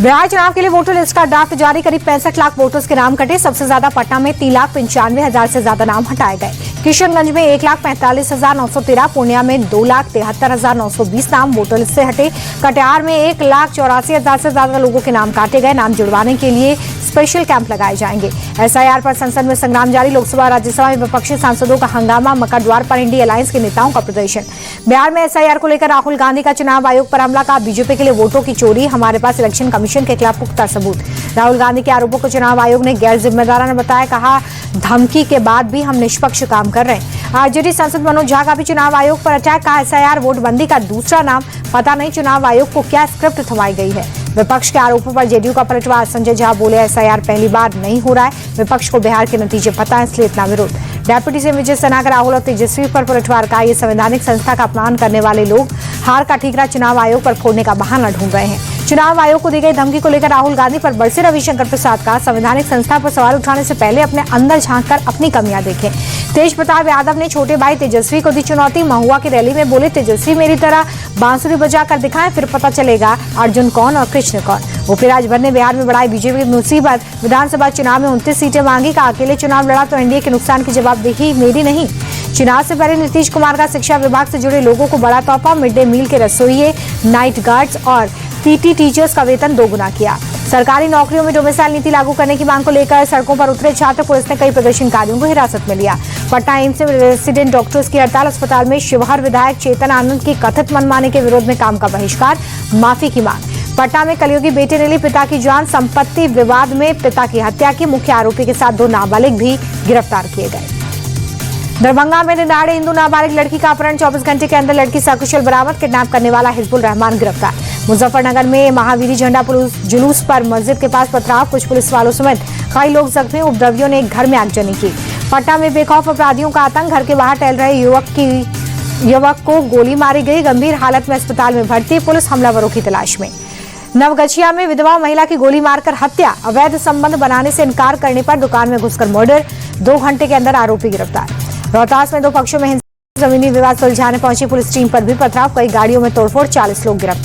बिहार चुनाव के लिए वोटर लिस्ट का ड्राफ्ट जारी, करीब 65 लाख वोटर्स के नाम कटे। सबसे ज्यादा पटना में 3,95,000 से ज्यादा नाम हटाए गए। किशनगंज में 1,45,913, पूर्णिया में 2,73,920 नाम वोटर लिस्ट से हटे। कटिहार में 1,84,000 से ज्यादा लोगों के नाम काटे गए। नाम जुड़वाने के लिए स्पेशल कैंप लगाए जाएंगे। एसआईआर पर संसद में संग्राम जारी, लोकसभा और राज्यसभा में विपक्षी सांसदों का हंगामा, मकर द्वार पर इंडी अलायंस के नेताओं का प्रदर्शन। बिहार में एसआईआर को लेकर राहुल गांधी का चुनाव आयोग पर हमला, का बीजेपी के लिए वोटों की चोरी, हमारे पास इलेक्शन कमीशन के खिलाफ पुख्ता सबूत। राहुल गांधी के आरोपों को चुनाव आयोग ने गैर जिम्मेदाराना बताया, कहा धमकी के बाद भी हम निष्पक्ष काम कर रहे हैं। आरजेडी सांसद मनोज झा का भी चुनाव आयोग पर अटैक, कहा एसआईआर वोटबंदी का दूसरा नाम, पता नहीं चुनाव आयोग को क्या स्क्रिप्ट थमाई गई है। विपक्ष के आरोपों पर जेडीयू का पलटवार, संजय झा बोले एसआईआर पहली बार नहीं हो रहा है, विपक्ष को बिहार के नतीजे पता है इसलिए इतना विरोध। डेप्यूटी सीएम विजय सिन्हा का राहुल और तेजस्वी पर पलटवार, का ये संवैधानिक संस्था का अपमान करने वाले लोग हार का ठीकरा चुनाव आयोग पर फोड़ने का बहाना ढूंढ रहे हैं। चुनाव आयोग को दी गई धमकी को लेकर राहुल गांधी पर बरसे रविशंकर प्रसाद का, संवैधानिक संस्था पर सवाल उठाने से पहले अपने अंदर झांक कर अपनी कमियां देखें। तेज प्रताप यादव ने छोटे भाई तेजस्वी को दी चुनौती, महुआ की रैली में बोले तेजस्वी मेरी तरह बांसुरी बजा कर दिखाएं, फिर पता चलेगा अर्जुन कौन और कृष्ण कौन। ओपी राजभर ने बिहार में बढ़ाई बीजेपी की मुसीबत, विधानसभा चुनाव में 29 सीटें मांगी, का अकेले चुनाव लड़ा तो एनडीए के नुकसान की जवाबदेही मेरी नहीं। चुनाव से पहले नीतीश कुमार का शिक्षा विभाग से जुड़े लोगों को बड़ा तोहफा, मिड डे मील के रसोइये, नाइट गार्ड्स और पीटी टीचर्स का वेतन दोगुना किया। सरकारी नौकरियों में डोमिसाइल नीति लागू करने की मांग को लेकर सड़कों पर उतरे छात्र, पुलिस ने कई प्रदर्शनकारियों को हिरासत में लिया। पटना एम्स में रेसिडेंट डॉक्टर्स की हड़ताल, अस्पताल में शिवहर विधायक चेतन आनंद की कथित मनमाने के विरोध में काम का बहिष्कार, माफी की मांग। पटना में कलयुगी बेटे ने ली पिता की जान, संपत्ति विवाद में पिता की हत्या की, मुख्य आरोपी के साथ 2 नाबालिग भी गिरफ्तार किए गए। दरभंगा में दिनदहाड़े हिंदू नाबालिग लड़की का अपहरण, 24 घंटे के अंदर लड़की सकुशल बरामद, किडनैप करने वाला हिजबुल रहमान गिरफ्तार। मुजफ्फरनगर में महावीरी झंडा जुलूस पर मस्जिद के पास पथराव, कुछ पुलिस वालों समेत कई लोग जख्मी, उपद्रवियों ने एक घर में आगजनी की। पटना में बेखौफ अपराधियों का आतंक, घर के बाहर टहल रहे युवक को गोली मारी गई, गंभीर हालत में अस्पताल में भर्ती, पुलिस हमलावरों की तलाश में। नवगछिया में विधवा महिला की गोली मारकर हत्या, अवैध संबंध बनाने से इनकार करने पर दुकान में घुसकर मर्डर, 2 घंटे के अंदर आरोपी गिरफ्तार। रोहतास में 2 पक्षों में हिंसा, जमीनी विवाद सुलझाने पहुंची पुलिस टीम पर भी पथराव, कई गाड़ियों में तोड़फोड़, 40 लोग गिरफ्तार।